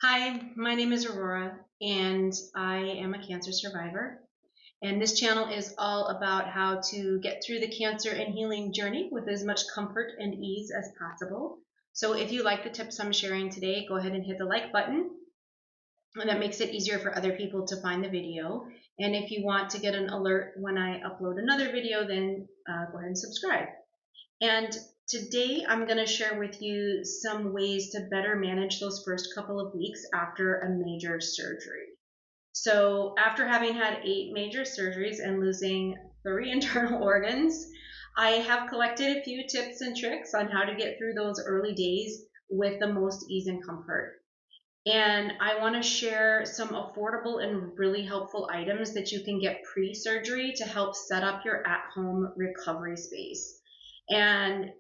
Hi, my name is Aurora, and I am a cancer survivor. And this channel is all about how to get through the cancer and healing journey with as much comfort and ease as possible. So if you like the tips I'm sharing today, go ahead and hit the like button, and that makes it easier for other people to find the video. And if you want to get an alert when I upload another video, then go ahead and subscribe. And today I'm going to share with you some ways to better manage those first couple of weeks after a major surgery. So after having had 8 major surgeries and losing 3 internal organs, I have collected a few tips and tricks on how to get through those early days with the most ease and comfort. And I want to share some affordable and really helpful items that you can get pre-surgery to help set up your at-home recovery space. And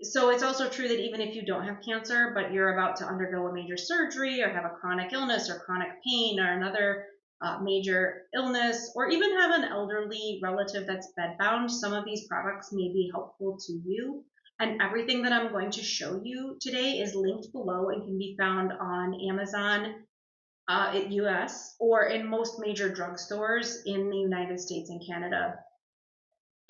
so it's also true that even if you don't have cancer, but you're about to undergo a major surgery or have a chronic illness or chronic pain or another major illness, or even have an elderly relative that's bedbound, some of these products may be helpful to you. And everything that I'm going to show you today is linked below and can be found on Amazon US or in most major drugstores in the United States and Canada.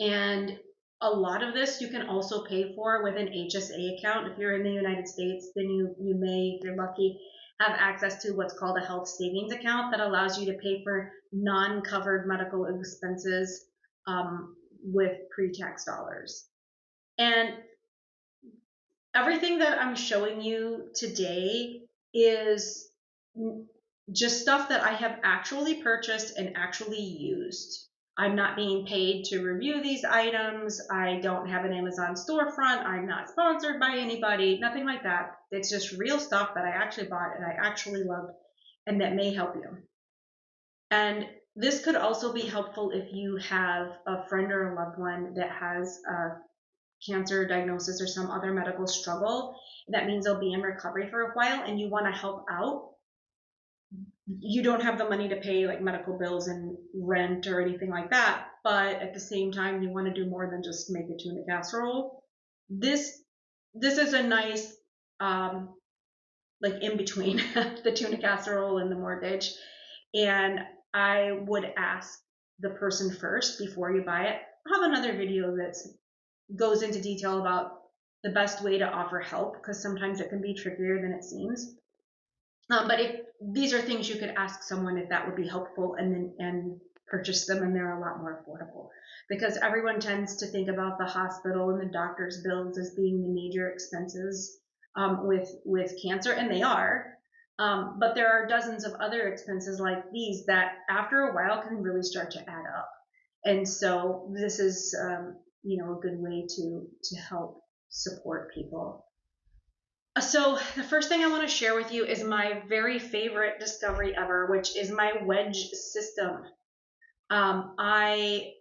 And a lot of this you can also pay for with an HSA account. If you're in the United States, then you may, if you're lucky, have access to what's called a health savings account that allows you to pay for non-covered medical expenses with pre-tax dollars. And everything that I'm showing you today is just stuff that I have actually purchased and actually used. I'm not being paid to review these items. I don't have an Amazon storefront. I'm not sponsored by anybody, nothing like that. It's just real stuff that I actually bought and I actually loved and that may help you. And this could also be helpful if you have a friend or a loved one that has a cancer diagnosis or some other medical struggle. That means they'll be in recovery for a while and you want to help out. You don't have the money to pay like medical bills and rent or anything like that, but at the same time you want to do more than just make a tuna casserole. This is a nice like in between the tuna casserole and the mortgage. And I would ask the person first before you buy it. I'll have another video that goes into detail about the best way to offer help, because sometimes it can be trickier than it seems. But if these are things you could ask someone if that would be helpful, and purchase them, and they're a lot more affordable, because everyone tends to think about the hospital and the doctor's bills as being the major expenses with cancer, and they are. But there are dozens of other expenses like these that after a while can really start to add up. And so this is a good way to help support people. So the first thing I want to share with you is my very favorite discovery ever, which is my Wedge System. After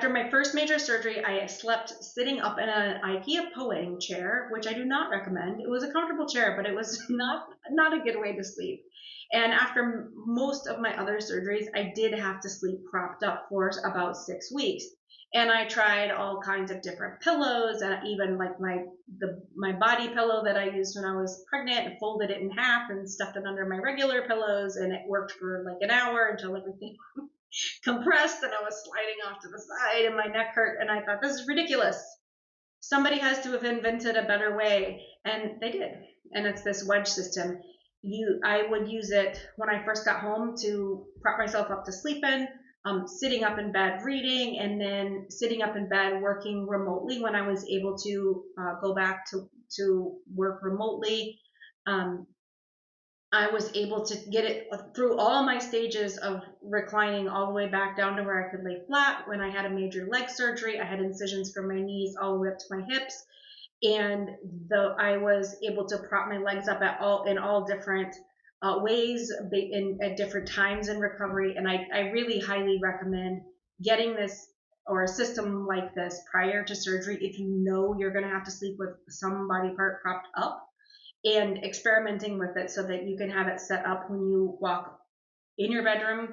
my first major surgery, I slept sitting up in an IKEA Poang chair, which I do not recommend. It was a comfortable chair, but it was not a good way to sleep. And after most of my other surgeries, I did have to sleep propped up for about 6 weeks. And I tried all kinds of different pillows, and even like my body pillow that I used when I was pregnant, and folded it in half and stuffed it under my regular pillows, and it worked for like an hour until everything compressed and I was sliding off to the side and my neck hurt, and I thought, this is ridiculous. Somebody has to have invented a better way, and they did. And it's this Wedge System. I would use it when I first got home to prop myself up to sleep in, sitting up in bed reading, and then sitting up in bed working remotely when I was able to go back to work remotely. I was able to get it through all my stages of reclining all the way back down to where I could lay flat. When I had a major leg surgery, I had incisions from my knees all the way up to my hips. And I was able to prop my legs up in all different ways at different times in recovery. And I really highly recommend getting this or a system like this prior to surgery if you know you're going to have to sleep with some body part propped up, and experimenting with it so that you can have it set up when you walk in your bedroom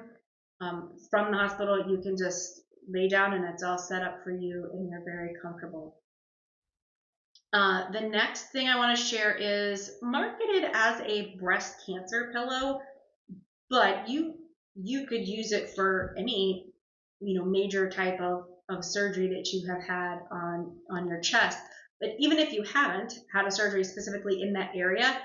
from the hospital. You can just lay down and it's all set up for you and you're very comfortable. The next thing I want to share is marketed as a breast cancer pillow, but you could use it for any major type of surgery that you have had on your chest. But even if you haven't had a surgery specifically in that area,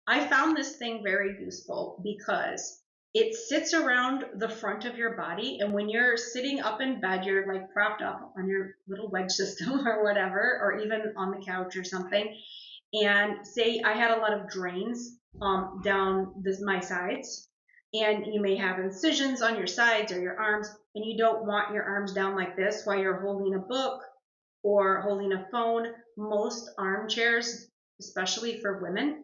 I found this thing very useful because it sits around the front of your body, and when you're sitting up in bed, you're like propped up on your little wedge system or whatever, or even on the couch or something. And say I had a lot of drains down my sides, and you may have incisions on your sides or your arms, and you don't want your arms down like this while you're holding a book or holding a phone. Most armchairs, especially for women,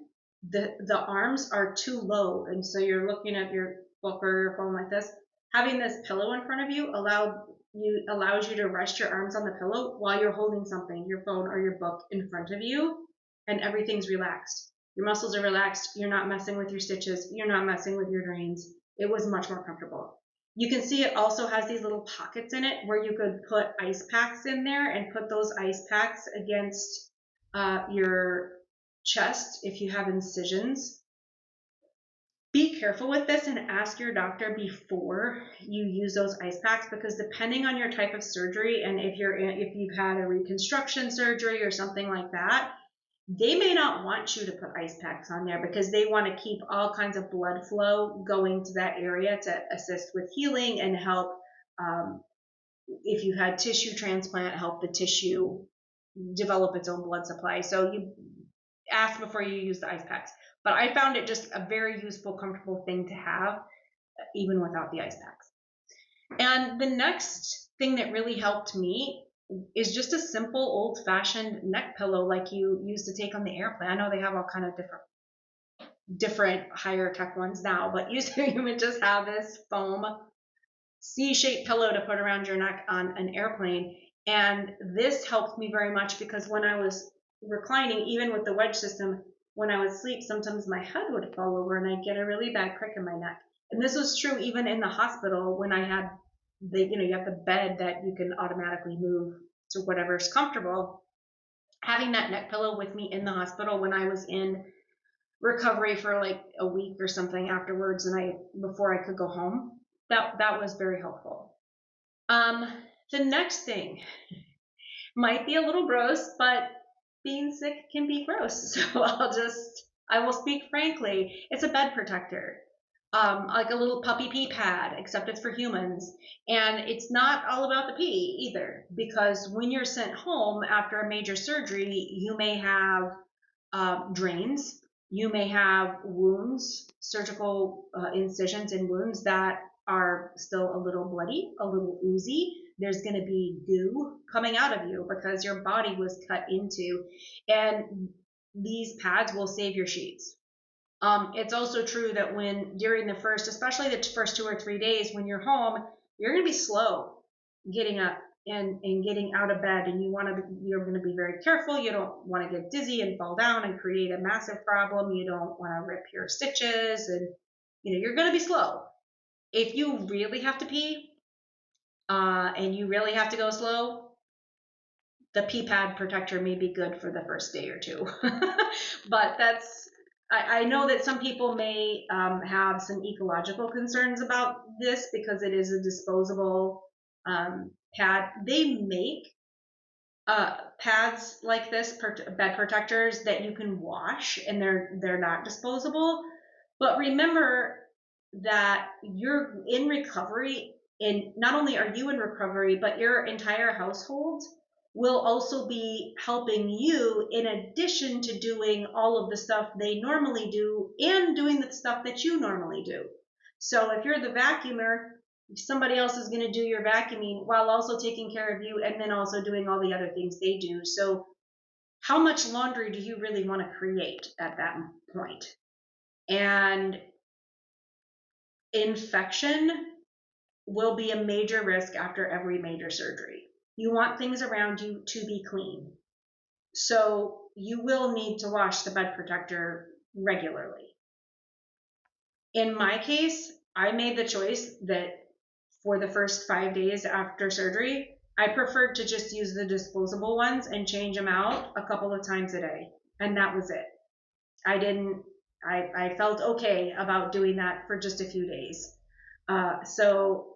the arms are too low, and so you're looking at your book or your phone like this. Having this pillow in front of you allows you to rest your arms on the pillow while you're holding something, your phone or your book, in front of you, and everything's relaxed. Your muscles are relaxed. You're not messing with your stitches. You're not messing with your drains. It was much more comfortable. You can see it also has these little pockets in it where you could put ice packs in there and put those ice packs against your chest if you have incisions. Be careful with this and ask your doctor before you use those ice packs, because depending on your type of surgery, and if you've had a reconstruction surgery or something like that, they may not want you to put ice packs on there because they want to keep all kinds of blood flow going to that area to assist with healing and help, if you had tissue transplant, help the tissue develop its own blood supply. So you ask before you use the ice packs. But I found it just a very useful, comfortable thing to have, even without the ice packs. And the next thing that really helped me is just a simple old-fashioned neck pillow like you used to take on the airplane. I know they have all kind of different higher tech ones now, but used to you would just have this foam C-shaped pillow to put around your neck on an airplane. And this helped me very much because when I was reclining, even with the wedge system, when I would sleep, sometimes my head would fall over and I'd get a really bad crick in my neck. And this was true even in the hospital when I had you have the bed that you can automatically move to whatever's comfortable. Having that neck pillow with me in the hospital when I was in recovery for like a week or something afterwards, and before I could go home, that was very helpful. The next thing might be a little gross, but being sick can be gross. So I will speak frankly. It's a bed protector. Like a little puppy pee pad, except it's for humans. And it's not all about the pee either, because when you're sent home after a major surgery, you may have drains, you may have wounds, surgical incisions and wounds that are still a little bloody, a little oozy. There's going to be goo coming out of you because your body was cut into, and these pads will save your sheets. It's also true that during especially the first 2 or 3 days when you're home, you're going to be slow getting up and getting out of bed, and you're going to be very careful. You don't want to get dizzy and fall down and create a massive problem. You don't want to rip your stitches, and you're going to be slow. If you really have to pee, and you really have to go slow, the pee pad protector may be good for the first day or two. But I know that some people may have some ecological concerns about this because it is a disposable pad. They make pads like this, bed protectors, that you can wash, and they're not disposable. But remember that you're in recovery, and not only are you in recovery, but your entire household will also be helping you in addition to doing all of the stuff they normally do and doing the stuff that you normally do. So if you're the vacuumer, somebody else is going to do your vacuuming while also taking care of you and then also doing all the other things they do. So how much laundry do you really want to create at that point? And infection will be a major risk after every major surgery. You want things around you to be clean. So you will need to wash the bed protector regularly. In my case, I made the choice that for the first 5 days after surgery, I preferred to just use the disposable ones and change them out a couple of times a day. And that was it. I felt okay about doing that for just a few days. So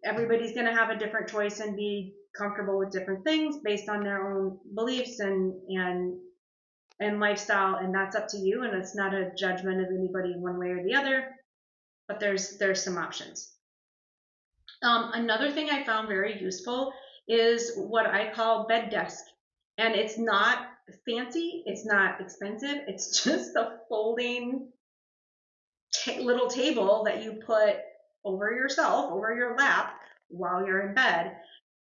everybody's going to have a different choice and be comfortable with different things based on their own beliefs and lifestyle, and that's up to you, and it's not a judgment of anybody one way or the other, but there's some options. Another thing I found very useful is what I call bed desk, and it's not fancy, it's not expensive, it's just a folding little table that you put over yourself, over your lap while you're in bed,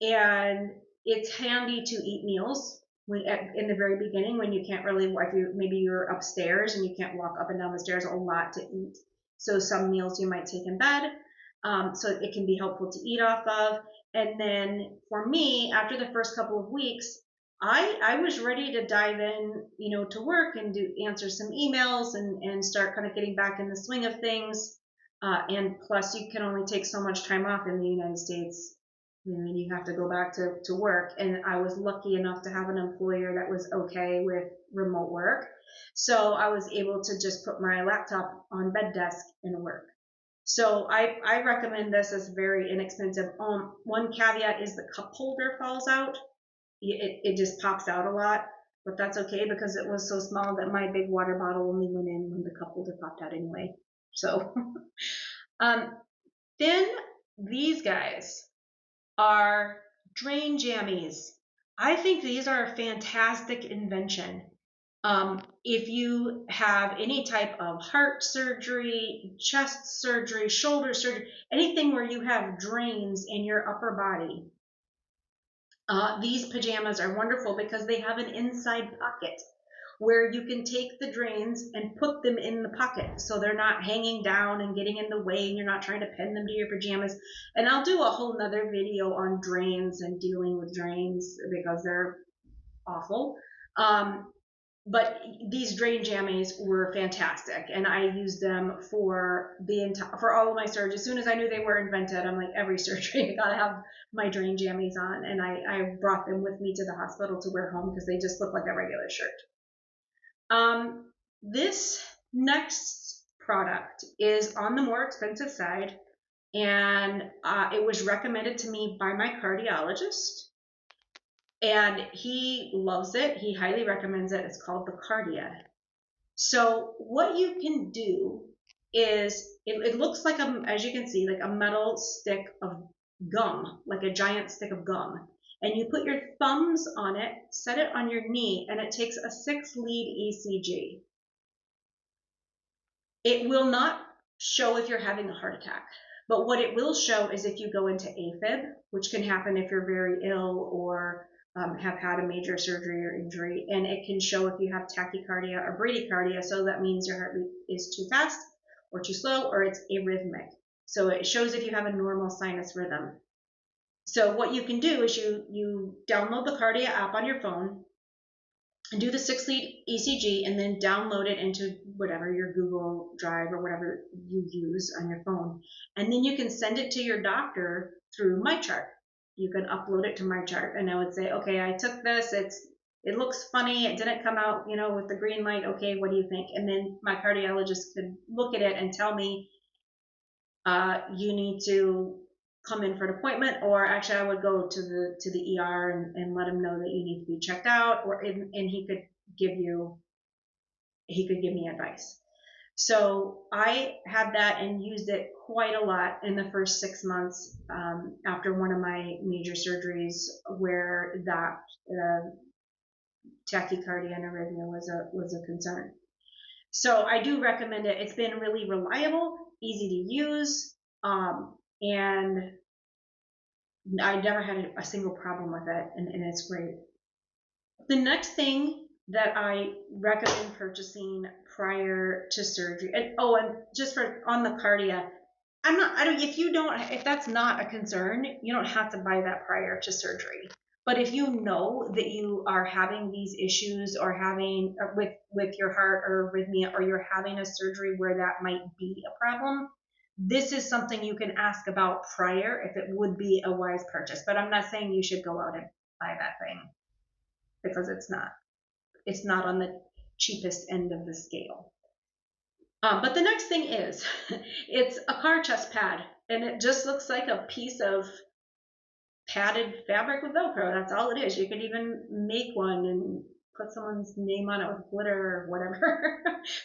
and it's handy to eat meals in the very beginning when you can't really, maybe you're upstairs and you can't walk up and down the stairs a lot to eat. So some meals you might take in bed, so it can be helpful to eat off of. And then for me, after the first couple of weeks, I was ready to dive in, to work and answer some emails and start kind of getting back in the swing of things. And plus, you can only take so much time off in the United States. You have to go back to work. And I was lucky enough to have an employer that was okay with remote work. So I was able to just put my laptop on bed desk and work. So I recommend this as very inexpensive. One caveat is the cup holder falls out. It just pops out a lot, but that's okay because it was so small that my big water bottle only went in when the cup holder popped out anyway. So then these guys are drain jammies. I think these are a fantastic invention. If you have any type of heart surgery, chest surgery, shoulder surgery, anything where you have drains in your upper body, these pajamas are wonderful because they have an inside pocket where you can take the drains and put them in the pocket so they're not hanging down and getting in the way and you're not trying to pin them to your pajamas. And I'll do a whole nother video on drains and dealing with drains because they're awful. But these drain jammies were fantastic, and I used them for all of my surgeries. As soon as I knew they were invented, I'm like, every surgery I gotta have my drain jammies on, and I brought them with me to the hospital to wear home because they just look like a regular shirt. This next product is on the more expensive side, and it was recommended to me by my cardiologist. And he loves it. He highly recommends it. It's called the Kardia. So what you can do is, it looks like, as you can see, like a metal stick of gum, like a giant stick of gum. And you put your thumbs on it, set it on your knee, and it takes a 6-lead ECG. It will not show if you're having a heart attack. But what it will show is if you go into AFib, which can happen if you're very ill or have had a major surgery or injury, and it can show if you have tachycardia or bradycardia, so that means your heartbeat is too fast or too slow or it's arrhythmic. So it shows if you have a normal sinus rhythm. So what you can do is you download the Kardia app on your phone and do the 6-lead ECG and then download it into whatever your Google Drive or whatever you use on your phone. And then you can send it to your doctor through MyChart. You can upload it to MyChart, and I would say, okay, I took this, it looks funny, it didn't come out, with the green light, okay, what do you think? And then my cardiologist could look at it and tell me, you need to come in for an appointment, or actually I would go to the ER and let him know that you need to be checked out, and he could give me advice. So I had that and used it quite a lot in the first 6 months after one of my major surgeries, where that tachycardia and arrhythmia was a concern. So I do recommend it. It's been really reliable, easy to use, and I never had a single problem with it, and it's great. The next thing that I recommend purchasing prior to surgery, and just on the Kardia, if that's not a concern, you don't have to buy that prior to surgery. But if you know that you are having these issues or having with your heart or arrhythmia, or you're having a surgery where that might be a problem, this is something you can ask about prior if it would be a wise purchase. But I'm not saying you should go out and buy that thing, because it's not. It's not on the cheapest end of the scale. But the next thing is, it's a car chest pad, and it just looks like a piece of padded fabric with Velcro. That's all it is. You could even make one and put someone's name on it with glitter or whatever,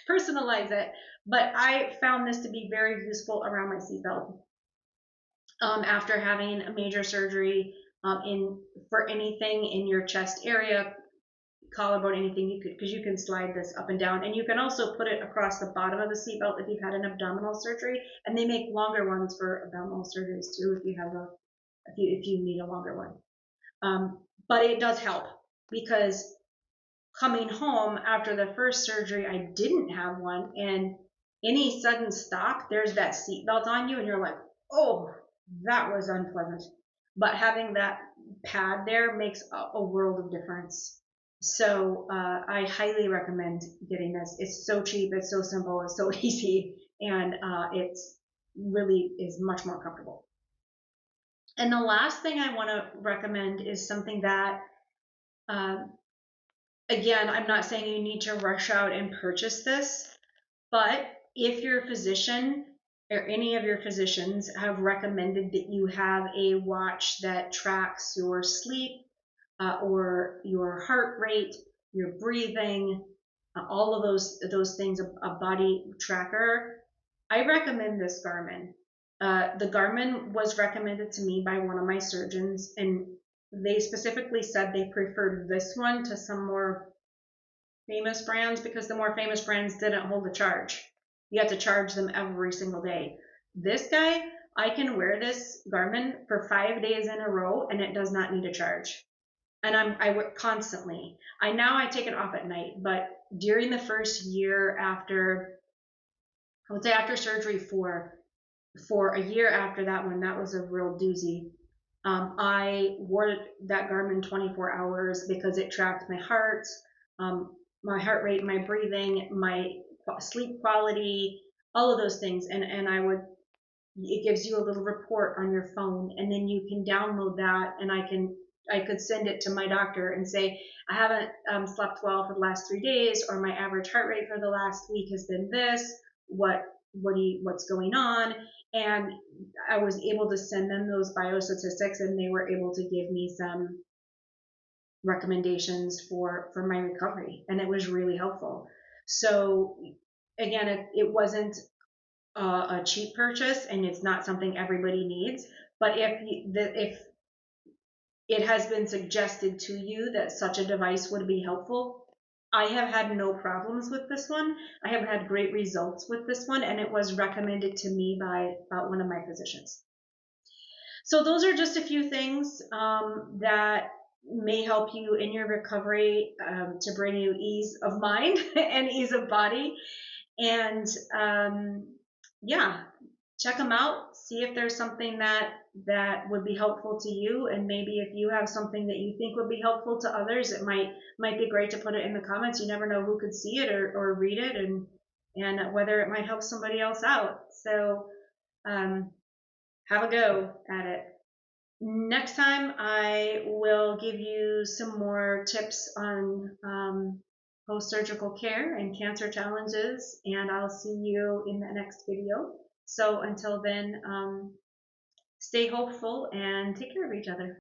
personalize it. But I found this to be very useful around my seatbelt. After having a major surgery, for anything in your chest area, collarbone, anything, you could, because you can slide this up and down, and you can also put it across the bottom of the seatbelt if you've had an abdominal surgery, and they make longer ones for abdominal surgeries too if you have if you need a longer one. But it does help, because coming home after the first surgery, I didn't have one, and any sudden stop, there's that seatbelt on you, and you're like, oh, that was unpleasant. But having that pad there makes a world of difference. So I highly recommend getting this. It's so cheap, it's so simple, it's so easy, and it's really is much more comfortable. And the last thing I want to recommend is something that, again, I'm not saying you need to rush out and purchase this, but if your physician or any of your physicians have recommended that you have a watch that tracks your sleep, or your heart rate, your breathing, all of those things, a body tracker, I recommend this Garmin. The Garmin was recommended to me by one of my surgeons, and they specifically said they preferred this one to some more famous brands, because the more famous brands didn't hold a charge. You had to charge them every single day. This guy, I can wear this Garmin for 5 days in a row, and it does not need a charge. And I work constantly. I take it off at night, but during the first year after, I would say after surgery, for a year after that one, that was a real doozy. I wore that Garmin 24 hours because it tracked my heart rate, my breathing, my sleep quality, all of those things. And it gives you a little report on your phone, and then you can download that, and I could send it to my doctor and say, I haven't slept well for the last 3 days, or my average heart rate for the last week has been this. What's going on? And I was able to send them those biostatistics, and they were able to give me some recommendations for my recovery, and it was really helpful. So again, it wasn't a cheap purchase, and it's not something everybody needs. But if it has been suggested to you that such a device would be helpful, I have had no problems with this one. I have had great results with this one, and it was recommended to me by one of my physicians. So those are just a few things that may help you in your recovery, to bring you ease of mind and ease of body. And yeah, check them out, see if there's something that would be helpful to you, and maybe if you have something that you think would be helpful to others, it might be great to put it in the comments. You never know who could see it or read it, and whether it might help somebody else out. So have a go at it. Next time I will give you some more tips on post-surgical care and cancer challenges, and I'll see you in the next video. So until then, stay hopeful and take care of each other.